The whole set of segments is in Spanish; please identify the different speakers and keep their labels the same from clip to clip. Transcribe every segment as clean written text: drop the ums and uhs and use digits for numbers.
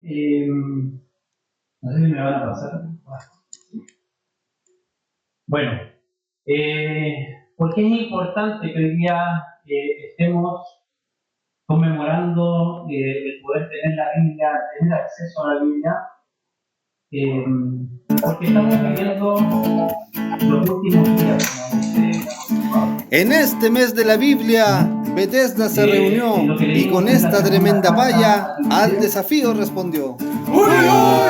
Speaker 1: No sé si me van a pasar. Bueno, ¿por qué es importante que hoy día estemos conmemorando el poder tener la Biblia, tener acceso a la Biblia? Porque estamos viviendo los últimos días, como dice Pablo.
Speaker 2: En este mes de la Biblia, Bethesda se reunió
Speaker 1: Lo que
Speaker 2: y
Speaker 1: leímos
Speaker 2: con
Speaker 1: en la
Speaker 2: esta
Speaker 1: segunda
Speaker 2: tremenda
Speaker 1: carta
Speaker 2: valla
Speaker 1: a
Speaker 2: al
Speaker 1: Timoteo,
Speaker 2: desafío respondió.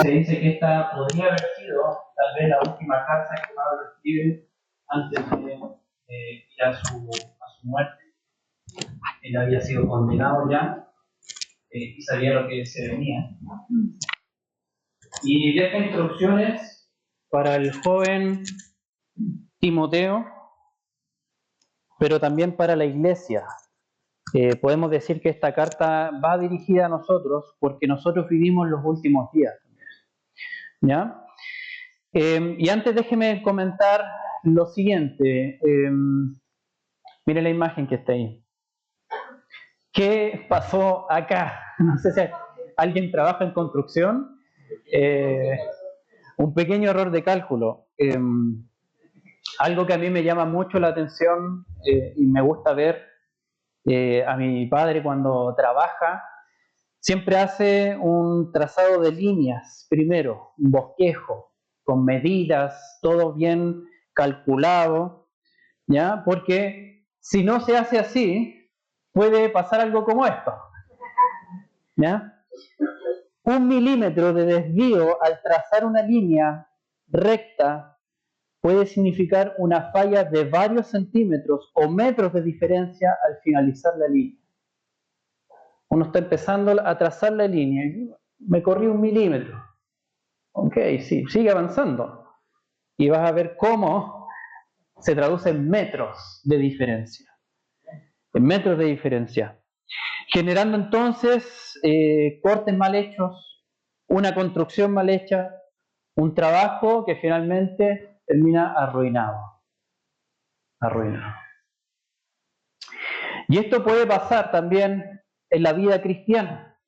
Speaker 1: se dice que esta podría haber sido tal vez la última carta que Pablo escribe antes de ir a su muerte. Él había sido condenado ya y sabía lo que se venía. Y deja instrucciones para el joven Timoteo, pero también para la iglesia. Podemos decir que esta carta va dirigida a nosotros porque nosotros vivimos los últimos días. ¿Ya? Y antes déjeme comentar lo siguiente. Mire la imagen que está ahí. ¿Qué pasó acá? No sé si alguien trabaja en construcción. Un pequeño error de cálculo. Algo que a mí me llama mucho la atención y me gusta ver a mi padre cuando trabaja, siempre hace un trazado de líneas primero, un bosquejo, con medidas, todo bien calculado, ¿ya? Porque si no se hace así, puede pasar algo como esto, ¿ya? 1 milímetro de desvío al trazar una línea recta puede significar una falla de varios centímetros o metros de diferencia al finalizar la línea. Uno está empezando a trazar la línea y me corrí 1 milímetro. Ok, sí, sigue avanzando. Y vas a ver cómo se traduce en metros de diferencia. En metros de diferencia. Generando entonces cortes mal hechos, una construcción mal hecha, un trabajo que finalmente termina arruinado. Arruinado. Y esto puede pasar también en la vida cristiana.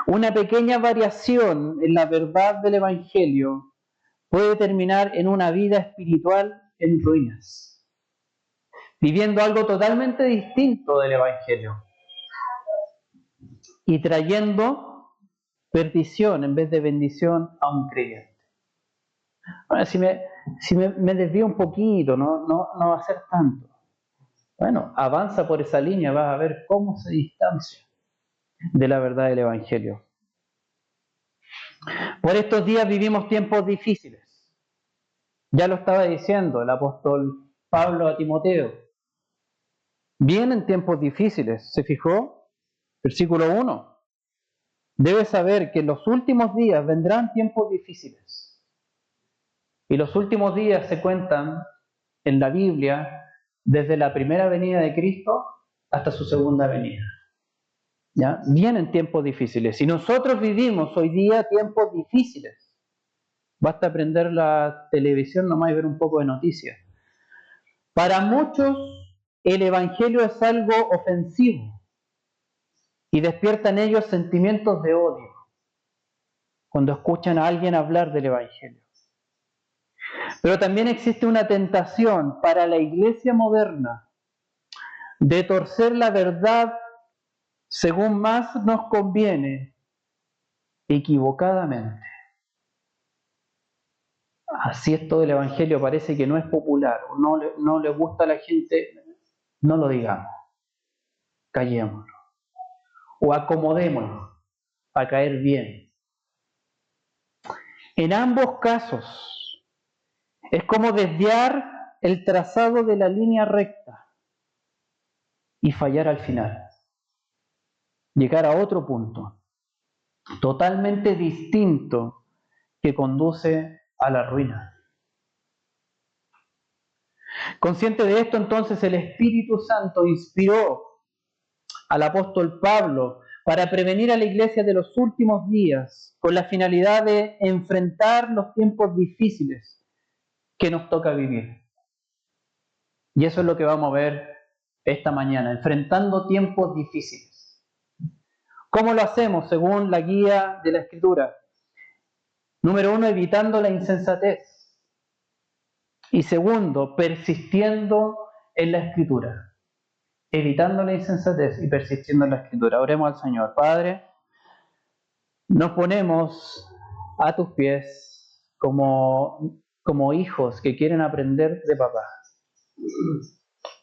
Speaker 1: Una pequeña variación en la verdad del Evangelio puede terminar en una vida espiritual en ruinas, viviendo algo totalmente distinto del Evangelio y trayendo perdición en vez de bendición a un creyente. Bueno, si me desvío un poquito, no va a ser tanto. Bueno, avanza por esa línea, vas a ver cómo se distancia de la verdad del Evangelio. Por estos días vivimos tiempos difíciles. Ya lo estaba diciendo el apóstol Pablo a Timoteo. Vienen tiempos difíciles, ¿se fijó? Versículo 1. Debes saber que en los últimos días vendrán tiempos difíciles. Y los últimos días se cuentan en la Biblia desde la primera venida de Cristo hasta su segunda venida. ¿Ya? Vienen tiempos difíciles. Y nosotros vivimos hoy día tiempos difíciles. Basta prender la televisión nomás y ver un poco de noticias. Para muchos, el Evangelio es algo ofensivo y despierta en ellos sentimientos de odio cuando escuchan a alguien hablar del Evangelio. Pero también existe una tentación para la iglesia moderna de torcer la verdad según más nos conviene, equivocadamente. Así esto del Evangelio parece que no es popular, o no le gusta a la gente, no lo digamos, callémoslo, o acomodémonos para caer bien. En ambos casos, es como desviar el trazado de la línea recta y fallar al final. Llegar a otro punto, totalmente distinto, que conduce a la ruina. Consciente de esto, entonces, el Espíritu Santo inspiró al apóstol Pablo para prevenir a la iglesia de los últimos días con la finalidad de enfrentar los tiempos difíciles que nos toca vivir. Y eso es lo que vamos a ver esta mañana, enfrentando tiempos difíciles. ¿Cómo lo hacemos? Según la guía de la Escritura. Número 1, evitando la insensatez. Y segundo, persistiendo en la Escritura. Evitando la insensatez y persistiendo en la Escritura. Oremos al Señor. Padre, nos ponemos a tus pies como hijos que quieren aprender de papá.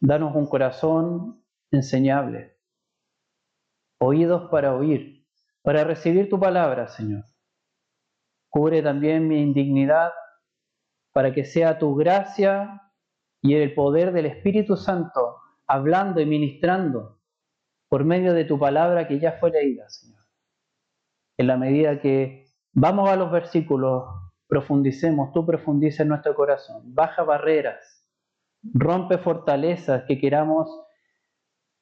Speaker 1: Danos un corazón enseñable, oídos para oír, para recibir tu palabra, Señor. Cubre también mi indignidad para que sea tu gracia y el poder del Espíritu Santo hablando y ministrando por medio de tu palabra que ya fue leída, Señor. En la medida que vamos a los versículos, profundicemos, tú profundices en nuestro corazón, baja barreras, rompe fortalezas que queramos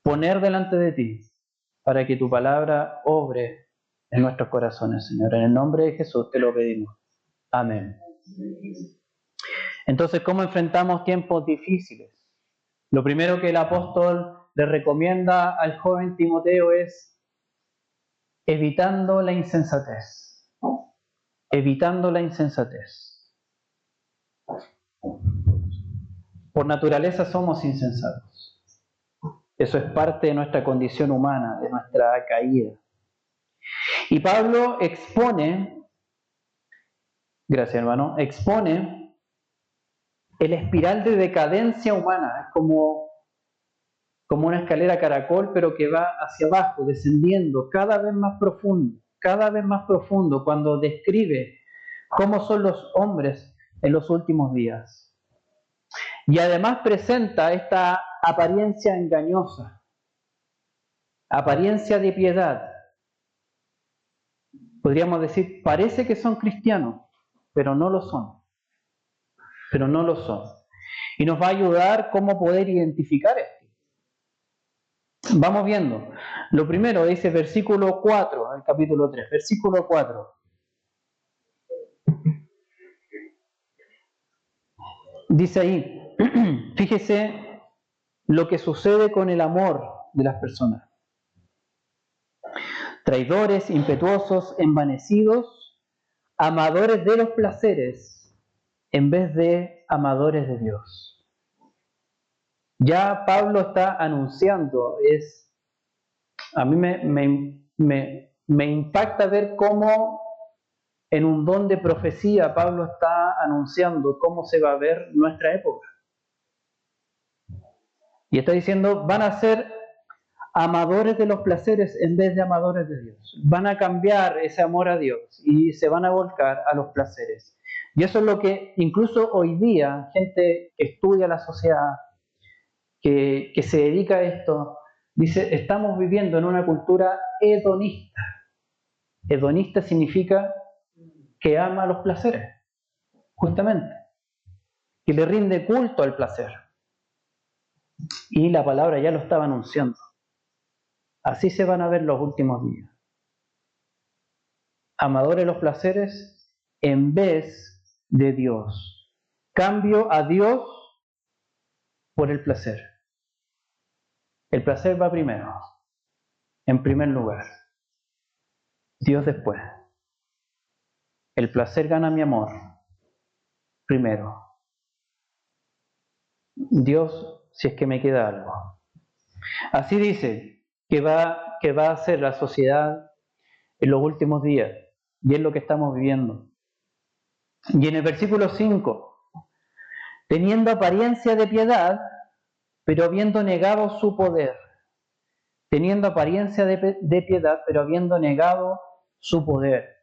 Speaker 1: poner delante de ti, para que tu palabra obre en nuestros corazones, Señor. En el nombre de Jesús te lo pedimos. Amén. Entonces, ¿cómo enfrentamos tiempos difíciles? Lo primero que el apóstol le recomienda al joven Timoteo es evitando la insensatez. Evitando la insensatez. Por naturaleza somos insensatos. Eso es parte de nuestra condición humana, de nuestra caída. Y Pablo expone, gracias hermano, expone el espiral de decadencia humana. Es como una escalera caracol, pero que va hacia abajo, descendiendo cada vez más profundo, cuando describe cómo son los hombres en los últimos días. Y además presenta esta apariencia engañosa, apariencia de piedad. Podríamos decir, parece que son cristianos, pero no lo son. Pero no lo son. Y nos va a ayudar cómo poder identificar esto. Vamos viendo. Lo primero dice versículo 4, el capítulo 3, versículo 4. Dice ahí, fíjese lo que sucede con el amor de las personas. Traidores, impetuosos, envanecidos, amadores de los placeres, en vez de amadores de Dios. Ya Pablo está anunciando, a mí me impacta ver cómo en un don de profecía Pablo está anunciando cómo se va a ver nuestra época. Y está diciendo, van a ser amadores de los placeres en vez de amadores de Dios. Van a cambiar ese amor a Dios y se van a volcar a los placeres. Y eso es lo que incluso hoy día, gente que estudia la sociedad, que se dedica a esto, dice, estamos viviendo en una cultura hedonista. Hedonista significa que ama los placeres, justamente, que le rinde culto al placer. Y la palabra ya lo estaba anunciando. Así se van a ver los últimos días. Amadores de los placeres en vez de Dios. Cambio a Dios por el placer. El placer va primero, en primer lugar. Dios después. El placer gana mi amor primero. Dios, si es que me queda algo. Así dice que va a ser la sociedad en los últimos días, y es lo que estamos viviendo. Y en el versículo 5, teniendo apariencia de piedad, pero habiendo negado su poder. Teniendo apariencia de piedad, pero habiendo negado su poder.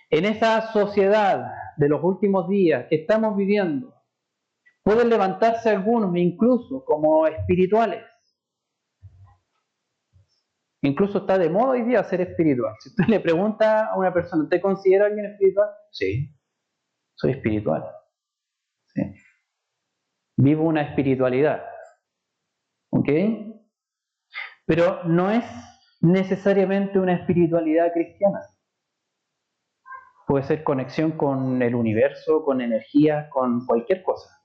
Speaker 1: En esa sociedad de los últimos días que estamos viviendo, pueden levantarse algunos, incluso como espirituales. Incluso está de moda hoy día ser espiritual. Si usted le pregunta a una persona, ¿te considera alguien espiritual? Sí, soy espiritual. Sí. Vivo una espiritualidad. ¿Ok? Pero no es necesariamente una espiritualidad cristiana. Puede ser conexión con el universo, con energía, con cualquier cosa.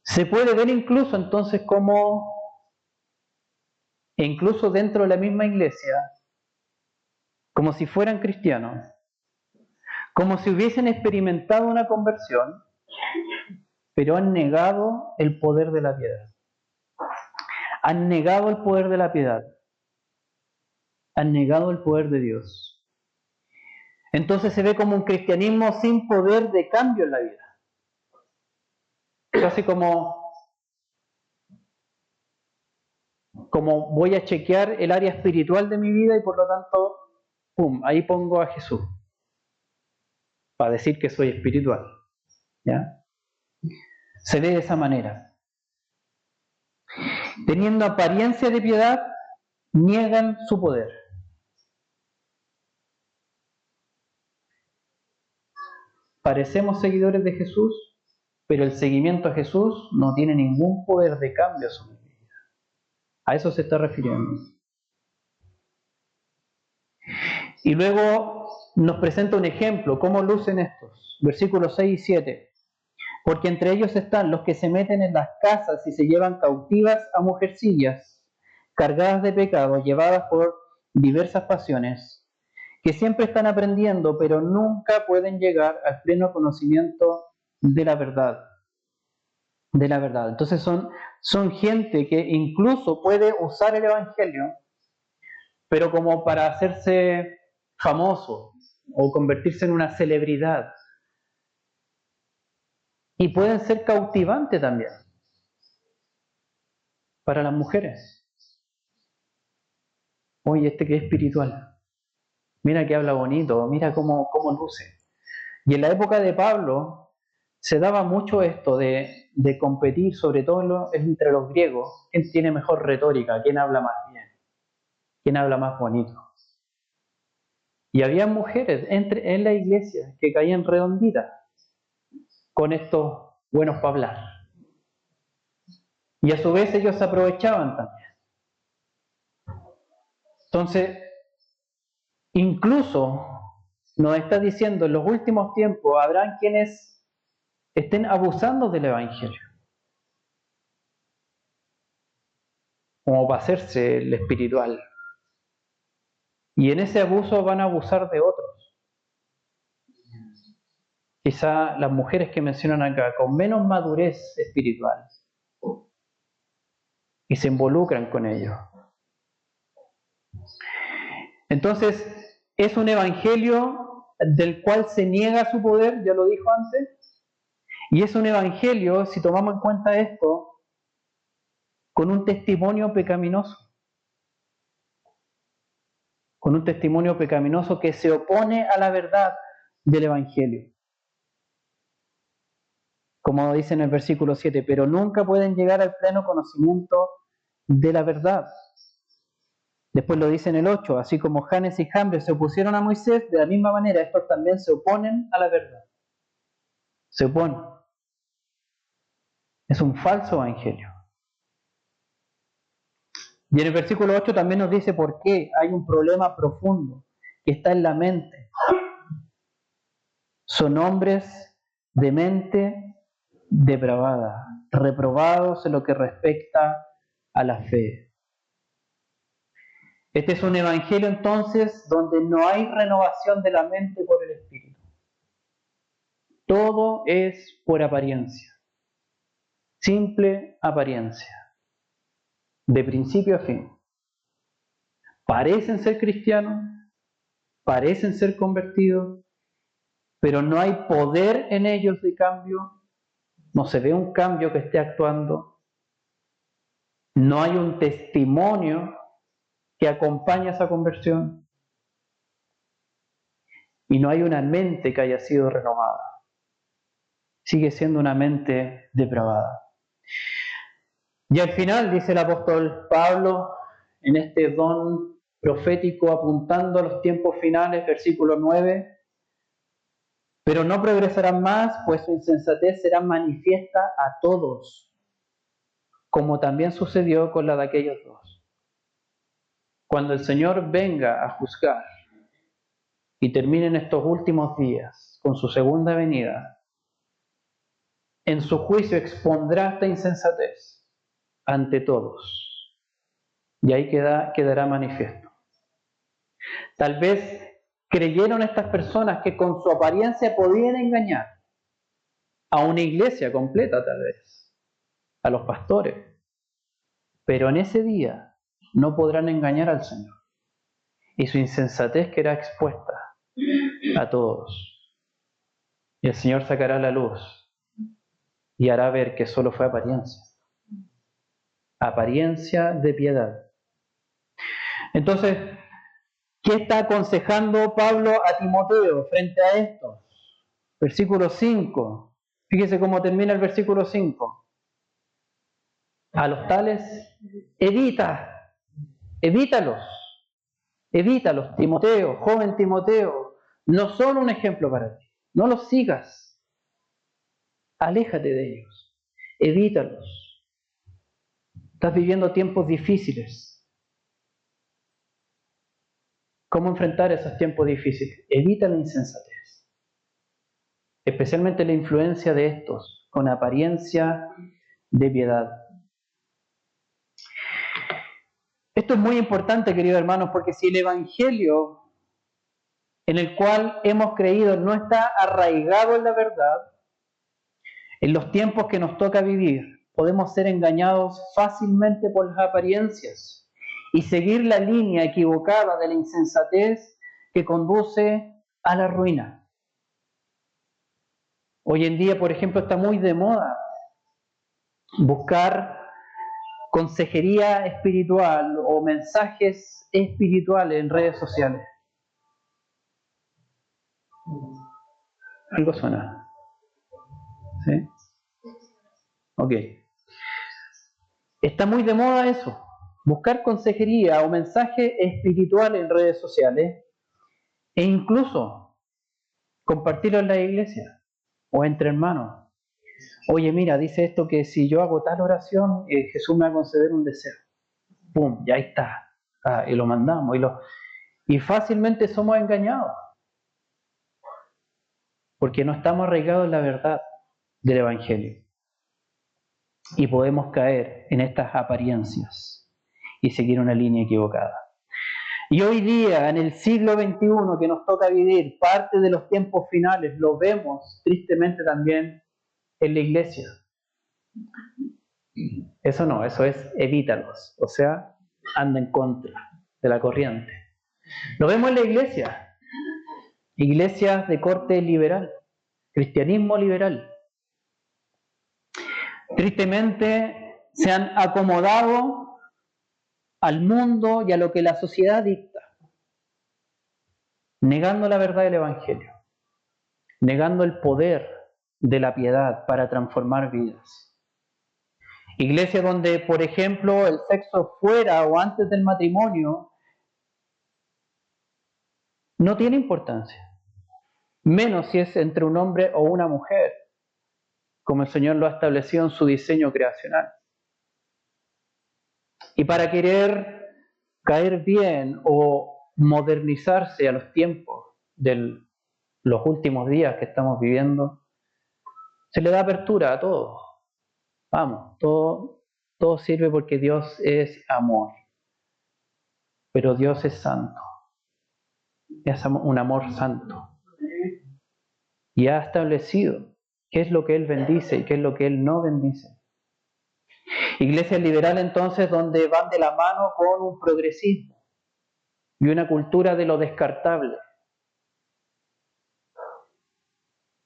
Speaker 1: Se puede ver incluso entonces como e incluso dentro de la misma iglesia, como si fueran cristianos, como si hubiesen experimentado una conversión, pero han negado el poder de la piedad. Han negado el poder de la piedad. Han negado el poder de Dios. Entonces se ve como un cristianismo sin poder de cambio en la vida. Casi como voy a chequear el área espiritual de mi vida y por lo tanto, ¡pum!, ahí pongo a Jesús para decir que soy espiritual. ¿Ya? Se ve de esa manera. Teniendo apariencia de piedad, niegan su poder. Parecemos seguidores de Jesús, pero el seguimiento a Jesús no tiene ningún poder de cambio sobre mi vida. A eso se está refiriendo. Y luego nos presenta un ejemplo, cómo lucen estos. Versículos 6 y 7. Porque entre ellos están los que se meten en las casas y se llevan cautivas a mujercillas, cargadas de pecado, llevadas por diversas pasiones, que siempre están aprendiendo, pero nunca pueden llegar al pleno conocimiento de la verdad. De la verdad. Entonces son gente que incluso puede usar el Evangelio, pero como para hacerse famoso o convertirse en una celebridad. Y pueden ser cautivantes también para las mujeres. Oye, este que es espiritual. Mira que habla bonito, mira cómo luce. Y en la época de Pablo se daba mucho esto de competir, sobre todo entre los griegos, quién tiene mejor retórica, quién habla más bien, quién habla más bonito. Y había mujeres en la iglesia que caían redonditas con estos buenos para hablar. Y a su vez ellos se aprovechaban también. Entonces, incluso nos está diciendo, en los últimos tiempos habrán quienes estén abusando del Evangelio, como para hacerse el espiritual. Y en ese abuso van a abusar de otros. Quizá las mujeres que mencionan acá, con menos madurez espiritual, y se involucran con ellos. Entonces, es un evangelio del cual se niega su poder, ya lo dijo antes, y es un evangelio, si tomamos en cuenta esto, con un testimonio pecaminoso. Con un testimonio pecaminoso que se opone a la verdad del evangelio. Como dice en el versículo 7, pero nunca pueden llegar al pleno conocimiento de la verdad. Después lo dice en el 8, así como Janes y Jambres se opusieron a Moisés, de la misma manera estos también se oponen a la verdad. Se oponen. Es un falso evangelio. Y en el versículo 8 también nos dice por qué hay un problema profundo que está en la mente. Son hombres de mente depravada, reprobados en lo que respecta a la fe. Este es un evangelio entonces donde no hay renovación de la mente por el Espíritu. Todo es por apariencia. Simple apariencia. De principio a fin. Parecen ser cristianos, parecen ser convertidos, pero no hay poder en ellos de cambio, no se ve un cambio que esté actuando, no hay un testimonio que acompañe esa conversión y no hay una mente que haya sido renovada. Sigue siendo una mente depravada. Y al final, dice el apóstol Pablo, en este don profético apuntando a los tiempos finales, versículo 9, pero no progresarán más, pues su insensatez será manifiesta a todos, como también sucedió con la de aquellos dos. Cuando el Señor venga a juzgar y terminen estos últimos días con su segunda venida, en su juicio expondrá esta insensatez ante todos. Y ahí quedará manifiesto. Tal vez creyeron estas personas que con su apariencia podían engañar a una iglesia completa, tal vez, a los pastores. Pero en ese día no podrán engañar al Señor. Y su insensatez quedará expuesta a todos. Y el Señor sacará la luz y hará ver que solo fue apariencia. Apariencia de piedad. Entonces, ¿qué está aconsejando Pablo a Timoteo frente a esto? Versículo 5. Fíjese cómo termina el versículo 5. A los tales, evítalos, Timoteo, joven Timoteo, no son un ejemplo para ti, no los sigas, aléjate de ellos, evítalos. Estás viviendo tiempos difíciles. ¿Cómo enfrentar esos tiempos difíciles? Evita la insensatez, especialmente la influencia de estos, con apariencia de piedad. Esto es muy importante, queridos hermanos, porque si el Evangelio en el cual hemos creído no está arraigado en la verdad, en los tiempos que nos toca vivir, podemos ser engañados fácilmente por las apariencias y seguir la línea equivocada de la insensatez que conduce a la ruina. Hoy en día, por ejemplo, está muy de moda buscar consejería espiritual o mensajes espirituales en redes sociales. Algo suena. ¿Sí? Ok. Está muy de moda eso. Buscar consejería o mensaje espiritual en redes sociales e incluso compartirlo en la iglesia o entre hermanos. Oye, mira, dice esto que si yo hago tal oración, Jesús me va a conceder un deseo. ¡Pum! Ya está. Y lo mandamos. Y fácilmente somos engañados. Porque no estamos arraigados en la verdad del Evangelio. Y podemos caer en estas apariencias y seguir una línea equivocada. Y hoy día, en el siglo XXI que nos toca vivir, parte de los tiempos finales, lo vemos tristemente también en la iglesia. Eso no, eso es evítalos, o sea, anda en contra de la corriente. Lo vemos en la iglesia, iglesias de corte liberal, cristianismo liberal. Tristemente se han acomodado al mundo y a lo que la sociedad dicta, negando la verdad del Evangelio, negando el poder de la piedad para transformar vidas. Iglesias donde, por ejemplo, el sexo fuera o antes del matrimonio no tiene importancia, menos si es entre un hombre o una mujer, como el Señor lo ha establecido en su diseño creacional. Y para querer caer bien o modernizarse a los tiempos de los últimos días que estamos viviendo, se le da apertura a todo. Vamos, todo sirve porque Dios es amor. Pero Dios es santo. Es un amor santo. Y ha establecido qué es lo que Él bendice y qué es lo que Él no bendice. Iglesia liberal entonces donde van de la mano con un progresismo y una cultura de lo descartable.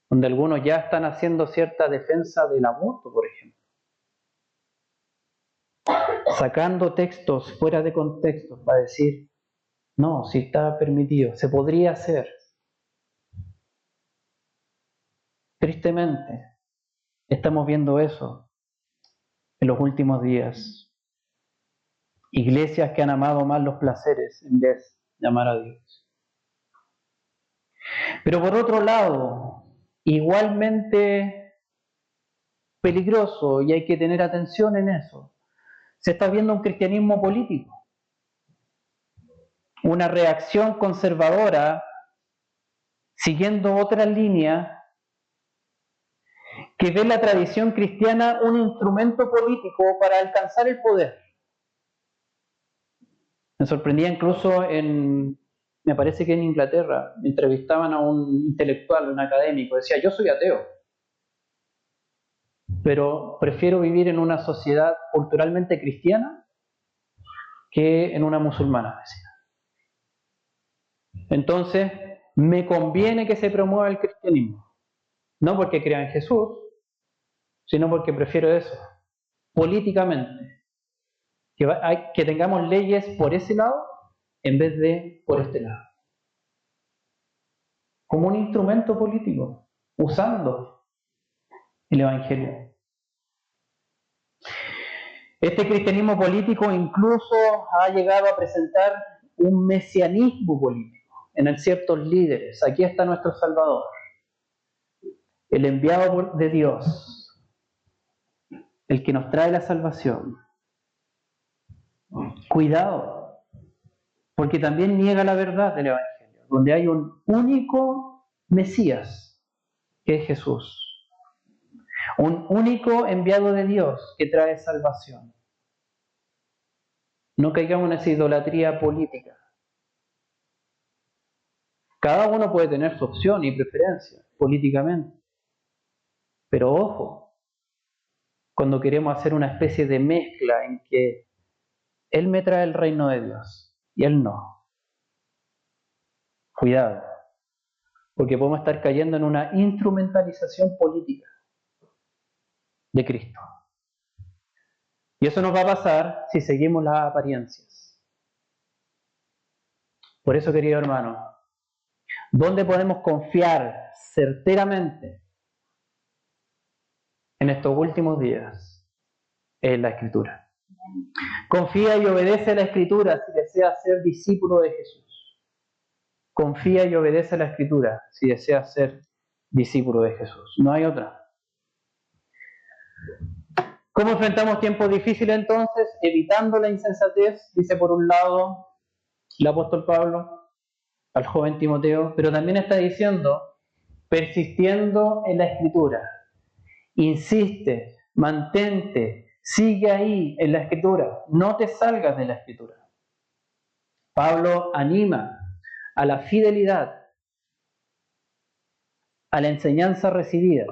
Speaker 1: Donde algunos ya están haciendo cierta defensa del aborto, por ejemplo. Sacando textos fuera de contexto para decir, no, si está permitido, se podría hacer. Tristemente, estamos viendo eso en los últimos días. Iglesias que han amado más los placeres en vez de amar a Dios. Pero por otro lado, igualmente peligroso, y hay que tener atención en eso, se está viendo un cristianismo político. Una reacción conservadora siguiendo otra línea que ve la tradición cristiana un instrumento político para alcanzar el poder. Me sorprendía incluso me parece que en Inglaterra, entrevistaban a un intelectual, un académico, decía, yo soy ateo, pero prefiero vivir en una sociedad culturalmente cristiana que en una musulmana, decía. Entonces, me conviene que se promueva el cristianismo, no porque crea en Jesús, sino porque prefiero eso, políticamente, que tengamos leyes por ese lado en vez de por este lado, como un instrumento político, usando el Evangelio. Este cristianismo político incluso ha llegado a presentar un mesianismo político en ciertos líderes. Aquí está nuestro Salvador, el enviado de Dios, el que nos trae la salvación. Cuidado, porque también niega la verdad del Evangelio, donde hay un único Mesías, que es Jesús. Un único enviado de Dios que trae salvación. No caigamos en esa idolatría política. Cada uno puede tener su opción y preferencia políticamente. Pero ojo, cuando queremos hacer una especie de mezcla en que Él me trae el reino de Dios y Él no. Cuidado, porque podemos estar cayendo en una instrumentalización política de Cristo. Y eso nos va a pasar si seguimos las apariencias. Por eso, querido hermano, ¿dónde podemos confiar certeramente en estos últimos días? En la Escritura. Confía y obedece a la Escritura si deseas ser discípulo de Jesús. Confía y obedece a la Escritura si deseas ser discípulo de Jesús. No hay otra. ¿Cómo enfrentamos tiempos difíciles entonces? Evitando la insensatez, dice por un lado el apóstol Pablo al joven Timoteo, pero también está diciendo, persistiendo en la Escritura. Insiste, mantente, sigue ahí en la Escritura, no te salgas de la Escritura. Pablo anima a la fidelidad, a la enseñanza recibida.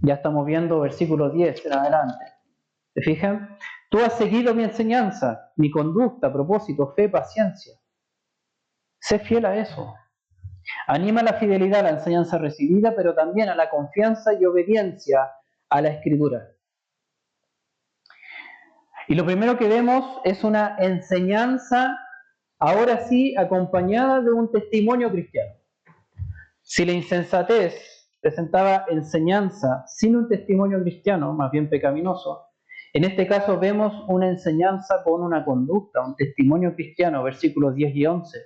Speaker 1: Ya estamos viendo versículo 10 en adelante. ¿Se fijan? Tú has seguido mi enseñanza, mi conducta, propósito, fe, paciencia. Sé fiel a eso. Anima a la fidelidad a la enseñanza recibida, pero también a la confianza y obediencia a la Escritura. Y lo primero que vemos es una enseñanza, ahora sí, acompañada de un testimonio cristiano. Si la insensatez presentaba enseñanza sin un testimonio cristiano, más bien pecaminoso, en este caso vemos una enseñanza con una conducta, un testimonio cristiano, versículos 10 y 11.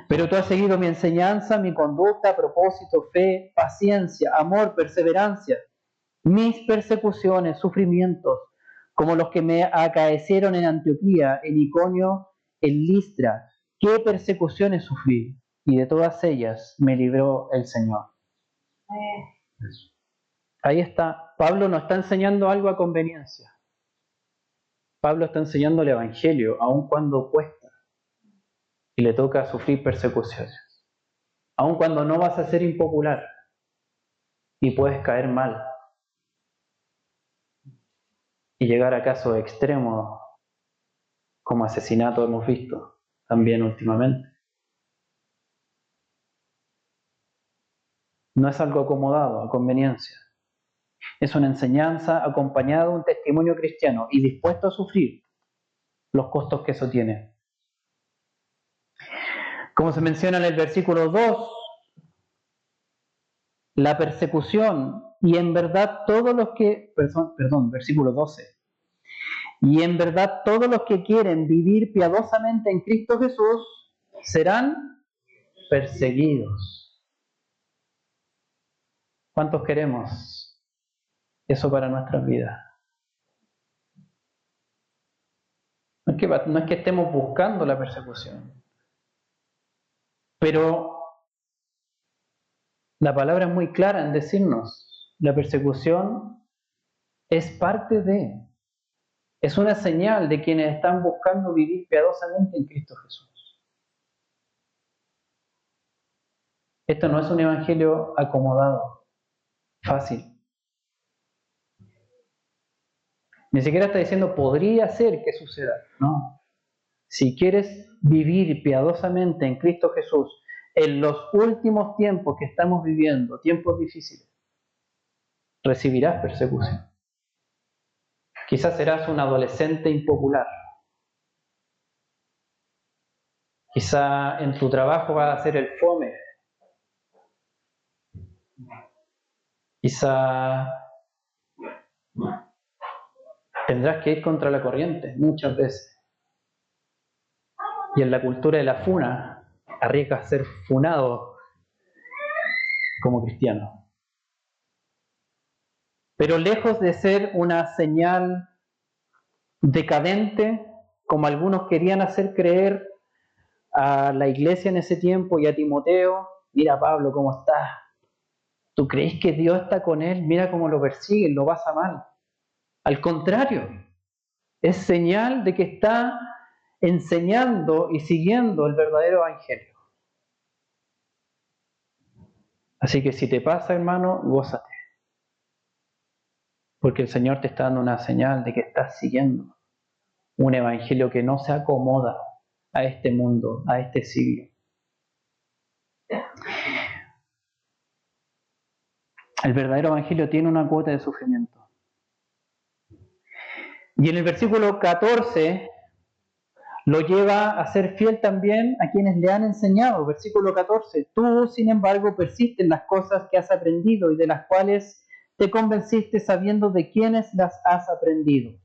Speaker 1: Pero tú has seguido mi enseñanza, mi conducta, propósito, fe, paciencia, amor, perseverancia, mis persecuciones, sufrimientos, como los que me acaecieron en Antioquía, en Iconio, en Listra. ¿Qué persecuciones sufrí? Y de todas ellas me libró el Señor. Ahí está. Pablo no está enseñando algo a conveniencia. Pablo está enseñando el Evangelio, aun cuando cuesta y le toca sufrir persecuciones. Aun cuando no vas a ser impopular y puedes caer mal y llegar a casos extremos como asesinato hemos visto también últimamente. No es algo acomodado, a conveniencia. Es una enseñanza acompañada de un testimonio cristiano y dispuesto a sufrir los costos que eso tiene. Como se menciona en el versículo 2, la persecución y en verdad todos los que, versículo 12, y en verdad todos los que quieren vivir piadosamente en Cristo Jesús serán perseguidos. ¿Cuántos queremos eso para nuestras vidas? No es que estemos buscando la persecución, pero la palabra es muy clara en decirnos, la persecución es parte de. Es una señal de quienes están buscando vivir piadosamente en Cristo Jesús. Esto no es un evangelio acomodado, fácil. Ni siquiera está diciendo podría ser que suceda. No. Si quieres vivir piadosamente en Cristo Jesús, en los últimos tiempos que estamos viviendo, tiempos difíciles, recibirás persecución. Quizás serás un adolescente impopular. Quizá en tu trabajo vas a ser el fome. Quizá tendrás que ir contra la corriente muchas veces. Y en la cultura de la funa, arriesgas a ser funado como cristiano. Pero lejos de ser una señal decadente, como algunos querían hacer creer a la iglesia en ese tiempo y a Timoteo, mira Pablo cómo está. ¿Tú crees que Dios está con él? Mira cómo lo persiguen, lo pasa mal. Al contrario, es señal de que está enseñando y siguiendo el verdadero evangelio. Así que si te pasa, hermano, gózate. Porque el Señor te está dando una señal de que estás siguiendo un evangelio que no se acomoda a este mundo, a este siglo. El verdadero evangelio tiene una cuota de sufrimiento. Y en el versículo 14 lo lleva a ser fiel también a quienes le han enseñado. Versículo 14. Tú, sin embargo, persiste en las cosas que has aprendido y de las cuales te convenciste sabiendo de quiénes las has aprendido.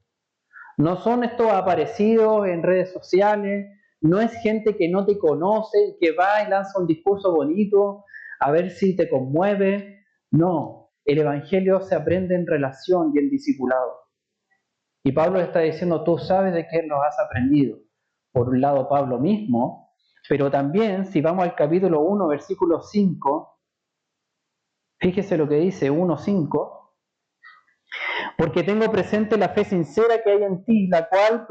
Speaker 1: No son estos aparecidos en redes sociales, no es gente que no te conoce y que va y lanza un discurso bonito a ver si te conmueve. No, el evangelio se aprende en relación y en discipulado. Y Pablo está diciendo, tú sabes de quién los has aprendido. Por un lado Pablo mismo, pero también si vamos al capítulo 1, versículo 5, fíjese lo que dice 1:5. Porque tengo presente la fe sincera que hay en ti, la cual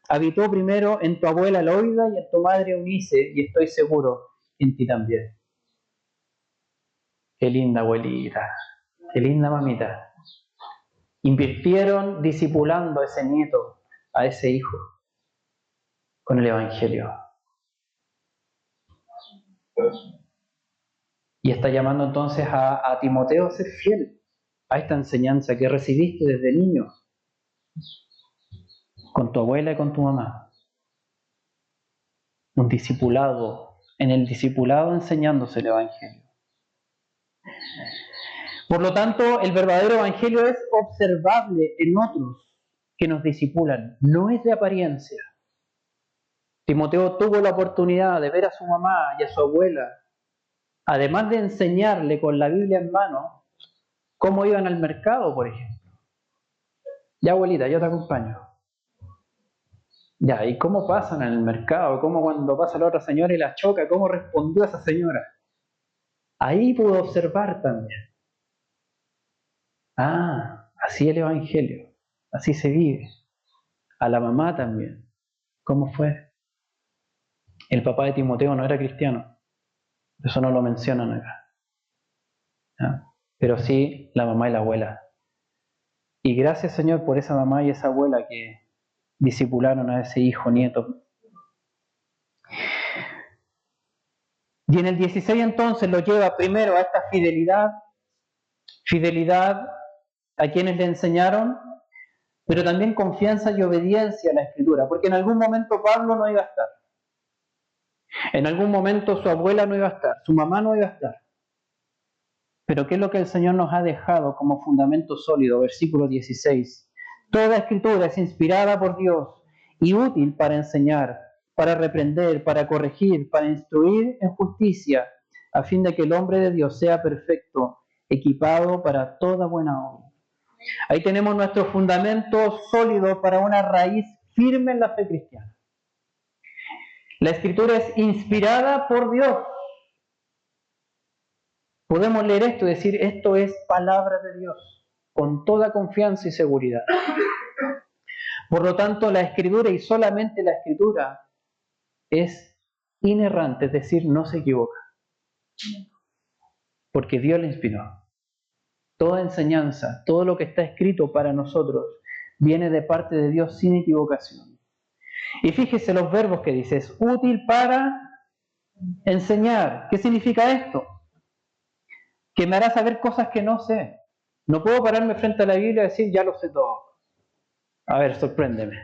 Speaker 1: habitó primero en tu abuela Loida y en tu madre Eunice, y estoy seguro en ti también. Qué linda abuelita, qué linda mamita. Invirtieron discipulando a ese nieto, a ese hijo, con el Evangelio. Y está llamando entonces a Timoteo a ser fiel a esta enseñanza que recibiste desde niño, con tu abuela y con tu mamá. Un discipulado, en el discipulado enseñándose el Evangelio. Por lo tanto, el verdadero Evangelio es observable en otros que nos discipulan, no es de apariencia. Timoteo tuvo la oportunidad de ver a su mamá y a su abuela, además de enseñarle con la Biblia en mano, cómo iban al mercado, por ejemplo. Ya, abuelita, yo te acompaño. Ya, ¿y cómo pasan en el mercado? ¿Cómo cuando pasa la otra señora y la choca? ¿Cómo respondió esa señora? Ahí pudo observar también. Ah, así el Evangelio, así se vive. A la mamá también. ¿Cómo fue? El papá de Timoteo no era cristiano. Eso no lo mencionan acá. ¿Ya? Pero sí la mamá y la abuela. Y gracias, Señor, por esa mamá y esa abuela que discipularon a ese hijo, nieto. Y en el 16 entonces lo lleva primero a esta fidelidad a quienes le enseñaron, pero también confianza y obediencia a la Escritura, porque en algún momento Pablo no iba a estar. En algún momento su abuela no iba a estar, su mamá no iba a estar. Pero ¿qué es lo que el Señor nos ha dejado como fundamento sólido? Versículo 16. Toda Escritura es inspirada por Dios y útil para enseñar, para reprender, para corregir, para instruir en justicia, a fin de que el hombre de Dios sea perfecto, equipado para toda buena obra. Ahí tenemos nuestro fundamento sólido para una raíz firme en la fe cristiana. La Escritura es inspirada por Dios. Podemos leer esto y decir, esto es palabra de Dios, con toda confianza y seguridad. Por lo tanto, la Escritura y solamente la Escritura es inerrante, es decir, no se equivoca. Porque Dios la inspiró. Toda enseñanza, todo lo que está escrito para nosotros, viene de parte de Dios sin equivocación. Y fíjese los verbos que dice, es útil para enseñar. ¿Qué significa esto? Que me hará saber cosas que no sé. No puedo pararme frente a la Biblia y decir, ya lo sé todo. A ver, sorpréndeme.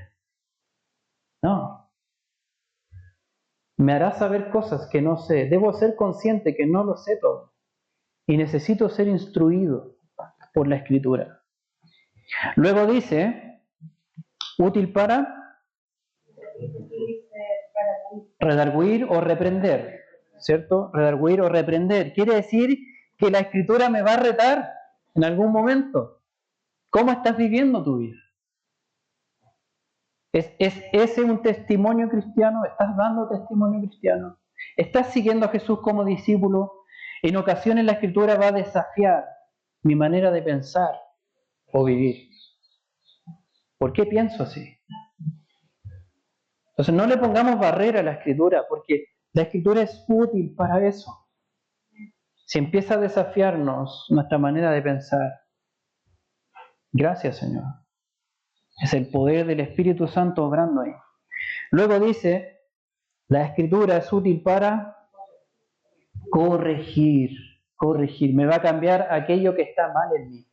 Speaker 1: No. Me hará saber cosas que no sé. Debo ser consciente que no lo sé todo. Y necesito ser instruido por la Escritura. Luego dice, útil para redarguir o reprender, ¿cierto? Redarguir o reprender. Quiere decir que la Escritura me va a retar en algún momento. ¿Cómo estás viviendo tu vida? ¿Es ese un testimonio cristiano? ¿Estás dando testimonio cristiano? ¿Estás siguiendo a Jesús como discípulo? En ocasiones la Escritura va a desafiar mi manera de pensar o vivir. ¿Por qué pienso así? Entonces no le pongamos barrera a la Escritura, porque la Escritura es útil para eso. Si empieza a desafiarnos nuestra manera de pensar, gracias Señor. Es el poder del Espíritu Santo obrando ahí. Luego dice, la Escritura es útil para corregir. Me va a cambiar aquello que está mal en mí.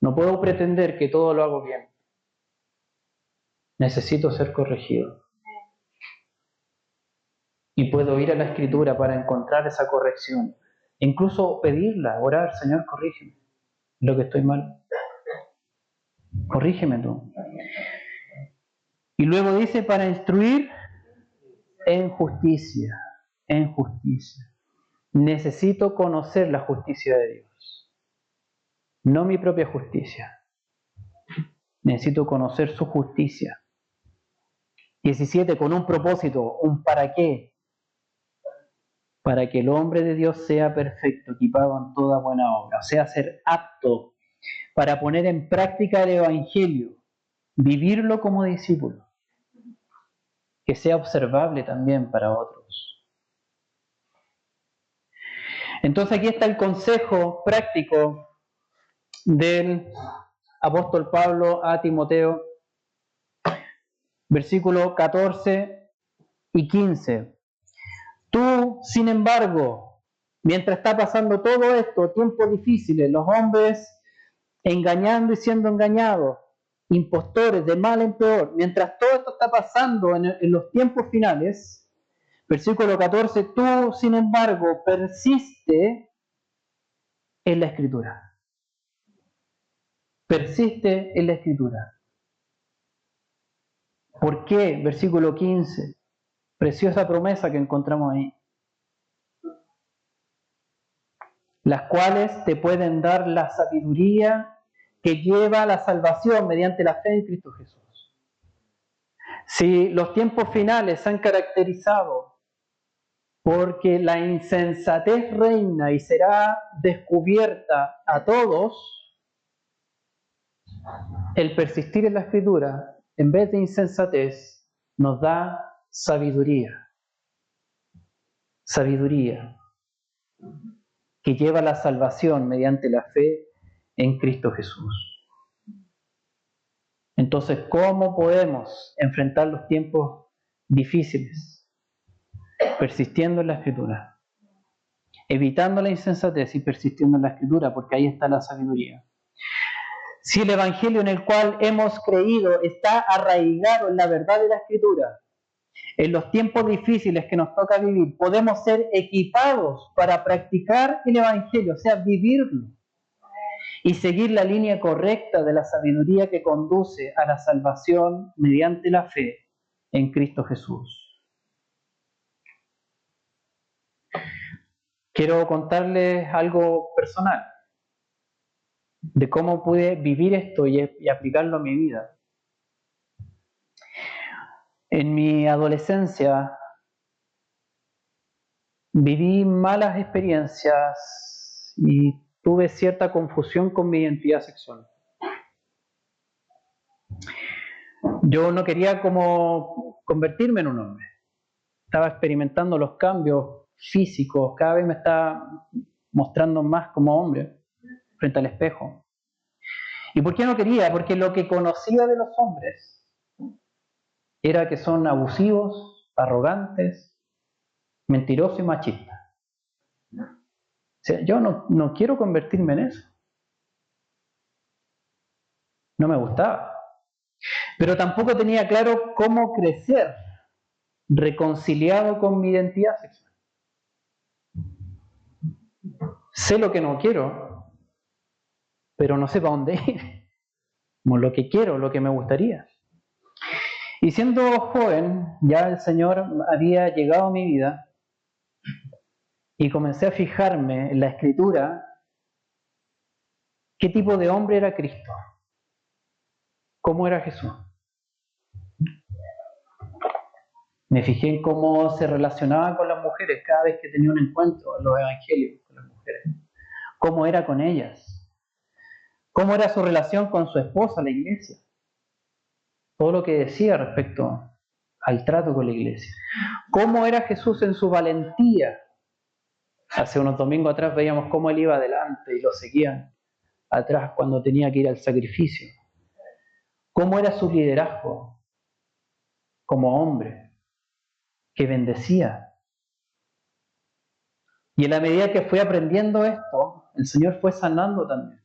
Speaker 1: No puedo pretender que todo lo hago bien. Necesito ser corregido. Y puedo ir a la Escritura para encontrar esa corrección. Incluso pedirla, orar, Señor, corrígeme lo que estoy mal. Corrígeme tú. Y luego dice, para instruir en justicia. En justicia. Necesito conocer la justicia de Dios. No mi propia justicia. Necesito conocer su justicia. 17, con un propósito, un para qué. Para que el hombre de Dios sea perfecto, equipado en toda buena obra. O sea, ser apto para poner en práctica el Evangelio. Vivirlo como discípulo. Que sea observable también para otros. Entonces aquí está el consejo práctico del apóstol Pablo a Timoteo, versículos 14 y 15. Tú, sin embargo, mientras está pasando todo esto, tiempos difíciles, los hombres engañando y siendo engañados, impostores de mal en peor, mientras todo esto está pasando en los tiempos finales, versículo 14, tú, sin embargo, persiste en la Escritura. Persiste en la Escritura. ¿Por qué? Versículo 15. Preciosa promesa que encontramos ahí. Las cuales te pueden dar la sabiduría que lleva a la salvación mediante la fe en Cristo Jesús. Si los tiempos finales se han caracterizado porque la insensatez reina y será descubierta a todos, el persistir en la Escritura, en vez de insensatez, nos da sabiduría. Sabiduría que lleva a la salvación mediante la fe en Cristo Jesús. Entonces, ¿cómo podemos enfrentar los tiempos difíciles? Persistiendo en la Escritura. Evitando la insensatez y persistiendo en la Escritura, porque ahí está la sabiduría. Si el Evangelio en el cual hemos creído está arraigado en la verdad de la Escritura, en los tiempos difíciles que nos toca vivir, podemos ser equipados para practicar el Evangelio, o sea, vivirlo. Y seguir la línea correcta de la sabiduría que conduce a la salvación mediante la fe en Cristo Jesús. Quiero contarles algo personal de cómo pude vivir esto y aplicarlo a mi vida. En mi adolescencia viví malas experiencias y tuve cierta confusión con mi identidad sexual. Yo no quería como convertirme en un hombre. Estaba experimentando los cambios físicos, cada vez me estaba mostrando más como hombre frente al espejo. ¿Y por qué no quería? Porque lo que conocía de los hombres era que son abusivos, arrogantes, mentirosos y machistas. O sea, yo no quiero convertirme en eso. No me gustaba. Pero tampoco tenía claro cómo crecer reconciliado con mi identidad sexual. Sé lo que no quiero, pero no sé para dónde ir. Como lo que quiero, lo que me gustaría. Y siendo joven, ya el Señor había llegado a mi vida y comencé a fijarme en la Escritura qué tipo de hombre era Cristo, cómo era Jesús. Me fijé en cómo se relacionaba con las mujeres cada vez que tenía un encuentro en los evangelios con las mujeres. Cómo era con ellas. Cómo era su relación con su esposa, la iglesia. Todo lo que decía respecto al trato con la iglesia. Cómo era Jesús en su valentía. Hace unos domingos atrás veíamos cómo él iba adelante y lo seguían atrás cuando tenía que ir al sacrificio. Cómo era su liderazgo como hombre que bendecía. Y en la medida que fui aprendiendo esto, el Señor fue sanando también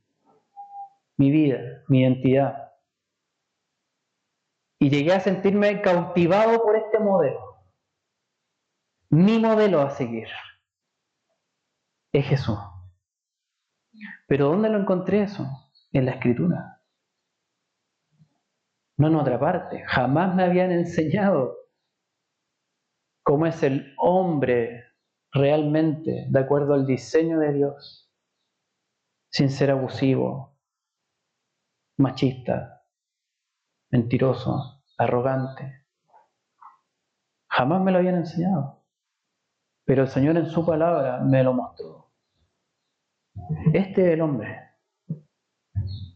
Speaker 1: mi vida, mi identidad. Y llegué a sentirme cautivado por este modelo. Mi modelo a seguir es Jesús. ¿Pero dónde lo encontré eso? En la Escritura. No en otra parte. Jamás me habían enseñado cómo es el hombre realmente de acuerdo al diseño de Dios, sin ser abusivo, machista, mentiroso, arrogante. Jamás me lo habían enseñado. Pero el Señor en su palabra me lo mostró. Este es el hombre.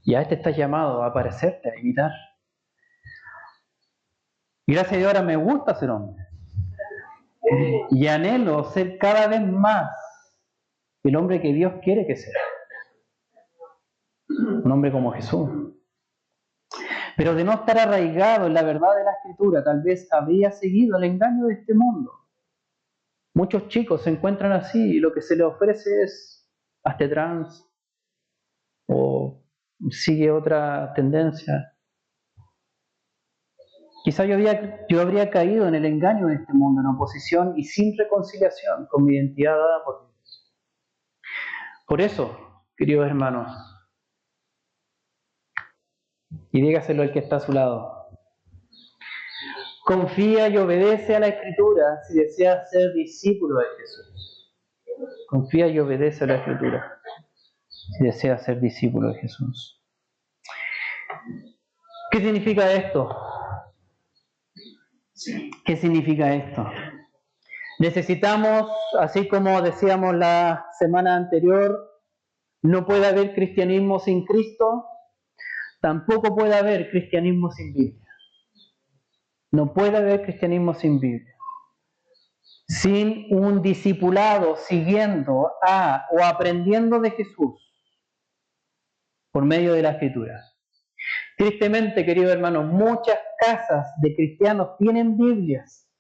Speaker 1: Y a este estás llamado a parecerte, a imitar. Y gracias a Dios ahora me gusta ser hombre. Y anhelo ser cada vez más el hombre que Dios quiere que sea. Un hombre como Jesús. Pero de no estar arraigado en la verdad de la Escritura, tal vez habría seguido el engaño de este mundo. Muchos chicos se encuentran así y lo que se les ofrece es hazte trans o sigue otra tendencia. Quizá yo habría caído en el engaño de este mundo, en oposición y sin reconciliación con mi identidad dada por Dios. Por eso, queridos hermanos, y dígaselo al que está a su lado, confía y obedece a la Escritura si deseas ser discípulo de Jesús. Confía y obedece a la Escritura si deseas ser discípulo de Jesús. ¿Qué significa esto? ¿Qué significa esto? Necesitamos, así como decíamos la semana anterior, no puede haber cristianismo sin Cristo, tampoco puede haber cristianismo sin Biblia. No puede haber cristianismo sin Biblia. Sin un discipulado siguiendo a o aprendiendo de Jesús por medio de la Escritura. Tristemente, queridos hermanos, muchas casas de cristianos tienen Biblias.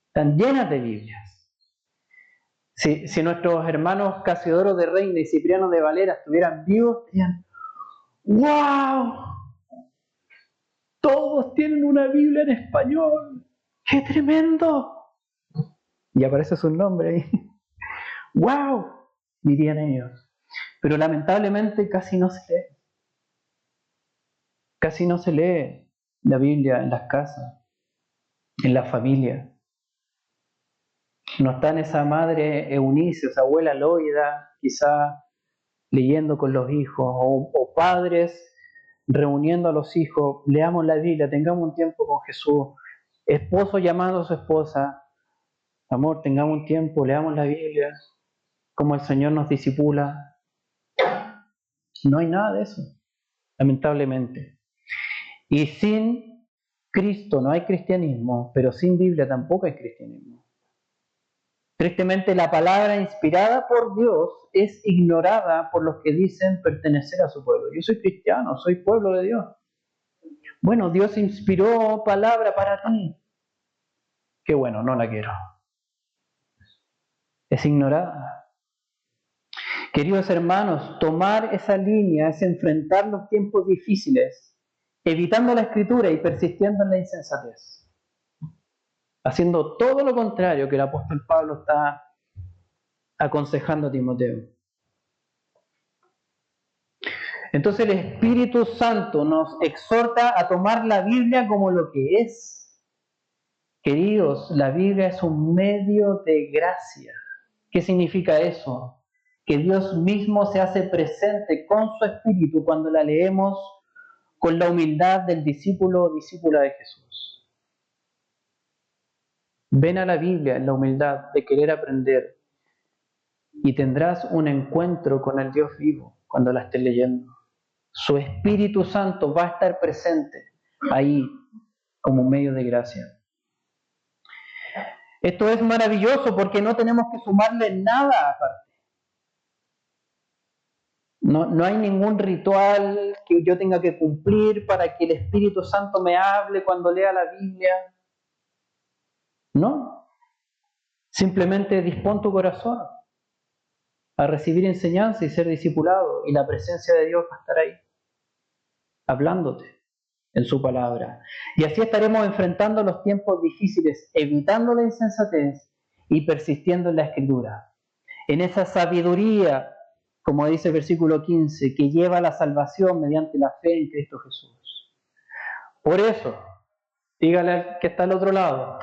Speaker 1: Están llenas de Biblias. Si nuestros hermanos Casiodoro de Reina y Cipriano de Valera estuvieran vivos, dirían, ¡wow! Todos tienen una Biblia en español. ¡Qué tremendo! Y aparece su nombre ahí. ¡Wow! Dirían ellos. Pero lamentablemente casi no se lee. Casi no se lee la Biblia en las casas, en la familia. No está en esa madre Eunice, esa abuela Loida, quizá leyendo con los hijos, o padres reuniendo a los hijos, leamos la Biblia, tengamos un tiempo con Jesús, esposo llamando a su esposa, amor, tengamos un tiempo, leamos la Biblia, como el Señor nos discipula. No hay nada de eso, lamentablemente. Y sin Cristo no hay cristianismo, pero sin Biblia tampoco hay cristianismo. Tristemente, la palabra inspirada por Dios es ignorada por los que dicen pertenecer a su pueblo. Yo soy cristiano, soy pueblo de Dios. Bueno, Dios inspiró palabra para ti. Qué bueno, no la quiero. Es ignorada. Queridos hermanos, tomar esa línea es enfrentar los tiempos difíciles, evitando la escritura y persistiendo en la insensatez. Haciendo todo lo contrario que el apóstol Pablo está aconsejando a Timoteo. Entonces el Espíritu Santo nos exhorta a tomar la Biblia como lo que es. Queridos, la Biblia es un medio de gracia. ¿Qué significa eso? Que Dios mismo se hace presente con su Espíritu cuando la leemos con la humildad del discípulo o discípula de Jesús. Ven a la Biblia en la humildad de querer aprender y tendrás un encuentro con el Dios vivo cuando la estés leyendo. Su Espíritu Santo va a estar presente ahí como un medio de gracia. Esto es maravilloso porque no tenemos que sumarle nada aparte. No hay ningún ritual que yo tenga que cumplir para que el Espíritu Santo me hable cuando lea la Biblia. No. Simplemente dispón tu corazón a recibir enseñanza y ser discipulado, y la presencia de Dios va a estar ahí, hablándote en su palabra. Y así estaremos enfrentando los tiempos difíciles, evitando la insensatez y persistiendo en la Escritura. En esa sabiduría, como dice el versículo 15, que lleva a la salvación mediante la fe en Cristo Jesús. Por eso, dígale al que está al otro lado,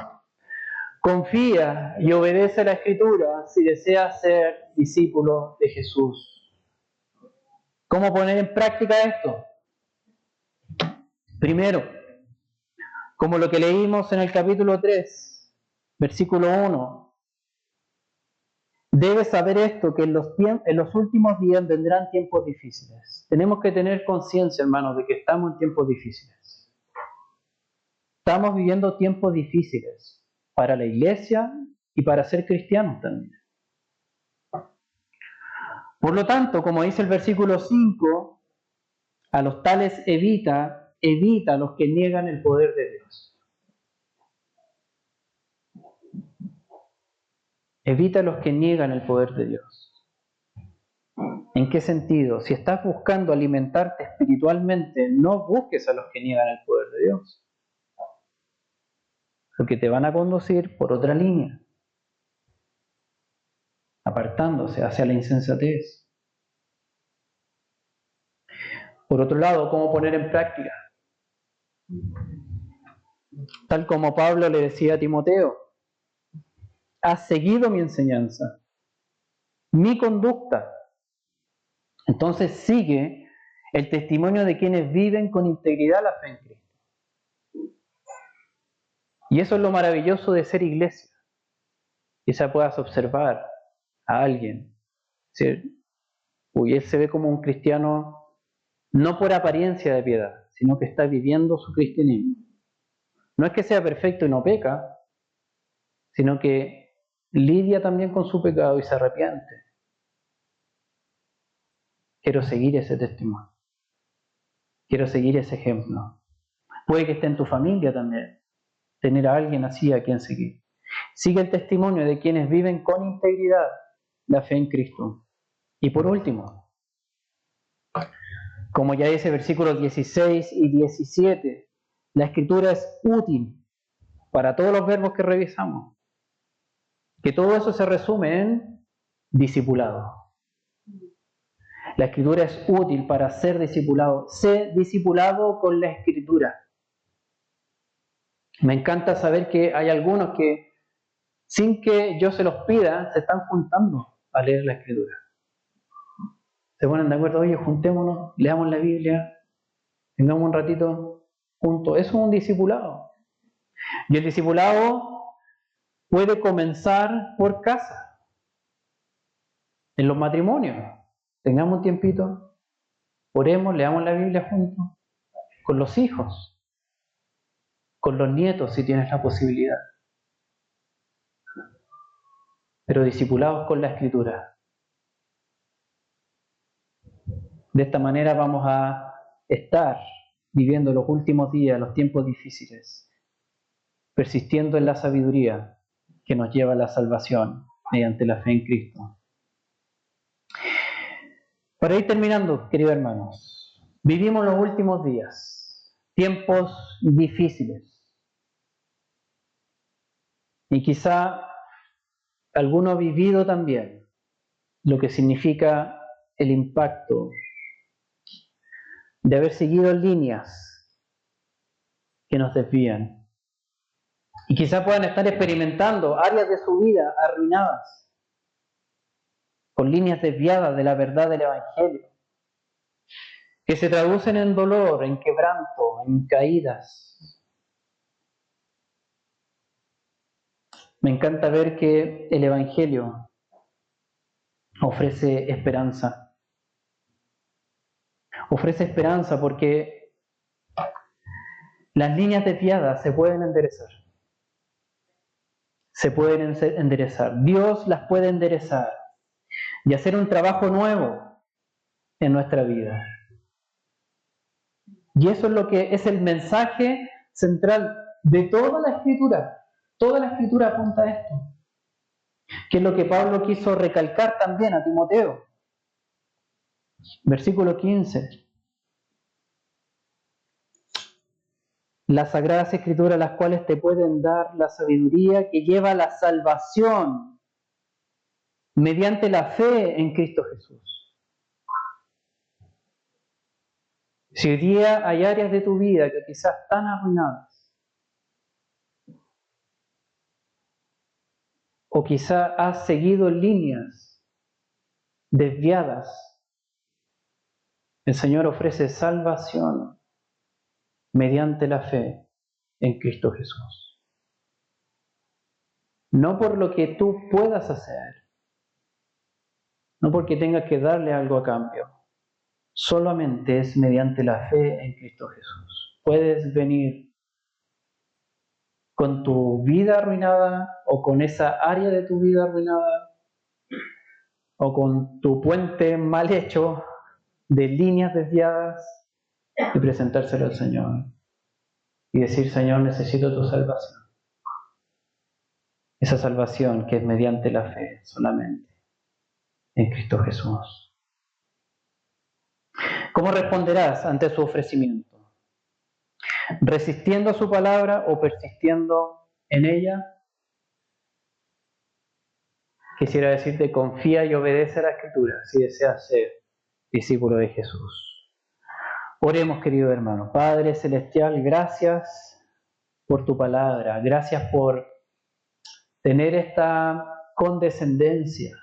Speaker 1: confía y obedece la Escritura si deseas ser discípulo de Jesús. ¿Cómo poner en práctica esto? Primero, como lo que leímos en el capítulo 3, versículo 1. Debes saber esto, que en los últimos días vendrán tiempos difíciles. Tenemos que tener conciencia, hermanos, de que estamos en tiempos difíciles. Estamos viviendo tiempos difíciles para la iglesia y para ser cristianos también. Por lo tanto, como dice el versículo 5, a los tales evita a los que niegan el poder de Dios. Evita a los que niegan el poder de Dios. ¿En qué sentido? Si estás buscando alimentarte espiritualmente, no busques a los que niegan el poder de Dios, porque te van a conducir por otra línea, apartándose hacia la insensatez. Por otro lado, ¿cómo poner en práctica? Tal como Pablo le decía a Timoteo, has seguido mi enseñanza, mi conducta. Entonces sigue el testimonio de quienes viven con integridad la fe en Cristo. Y eso es lo maravilloso de ser iglesia. Quizá puedas observar a alguien, decir, uy, él se ve como un cristiano no por apariencia de piedad, sino que está viviendo su cristianismo. No es que sea perfecto y no peca, sino que lidia también con su pecado y se arrepiente. Quiero seguir ese testimonio. Quiero seguir ese ejemplo. Puede que esté en tu familia también, tener a alguien así a quien seguir. Sigue el testimonio de quienes viven con integridad la fe en Cristo. Y por último, como ya dice versículos 16 y 17, la Escritura es útil para todos los verbos que revisamos. Que todo eso se resume en discipulado. La Escritura es útil para ser discipulado. Sé discipulado con la Escritura. Me encanta saber que hay algunos que, sin que yo se los pida, se están juntando a leer la Escritura. Se ponen de acuerdo, oye, juntémonos, leamos la Biblia, tengamos un ratito juntos. Eso es un discipulado. Y el discipulado puede comenzar por casa, en los matrimonios. Tengamos un tiempito, oremos, leamos la Biblia juntos, con los hijos, con los nietos si tienes la posibilidad, pero discipulados con la Escritura. De esta manera vamos a estar viviendo los últimos días, los tiempos difíciles, persistiendo en la sabiduría que nos lleva a la salvación mediante la fe en Cristo. Para ir terminando, queridos hermanos, vivimos los últimos días, tiempos difíciles. Y quizá alguno ha vivido también lo que significa el impacto de haber seguido líneas que nos desvían. Y quizá puedan estar experimentando áreas de su vida arruinadas, con líneas desviadas de la verdad del Evangelio, que se traducen en dolor, en quebranto, en caídas. Me encanta ver que el Evangelio ofrece esperanza. Ofrece esperanza porque las líneas desviadas se pueden enderezar. Se pueden enderezar. Dios las puede enderezar y hacer un trabajo nuevo en nuestra vida. Y eso es lo que es el mensaje central de toda la Escritura. Toda la Escritura apunta a esto, que es lo que Pablo quiso recalcar también a Timoteo. Versículo 15. Las Sagradas Escrituras, las cuales te pueden dar la sabiduría que lleva a la salvación mediante la fe en Cristo Jesús. Si hoy día hay áreas de tu vida que quizás están arruinadas, o quizá has seguido líneas desviadas, el Señor ofrece salvación mediante la fe en Cristo Jesús. No por lo que tú puedas hacer, no porque tengas que darle algo a cambio, solamente es mediante la fe en Cristo Jesús. Puedes venir con tu vida arruinada o con esa área de tu vida arruinada o con tu puente mal hecho de líneas desviadas y presentárselo al Señor y decir: Señor, necesito tu salvación. Esa salvación que es mediante la fe solamente en Cristo Jesús. ¿Cómo responderás ante su ofrecimiento? ¿Resistiendo a su palabra o persistiendo en ella? Quisiera decirte: confía y obedece a la Escritura si deseas ser discípulo de Jesús. Oremos, querido hermano. Padre Celestial, gracias por tu palabra. Gracias por tener esta condescendencia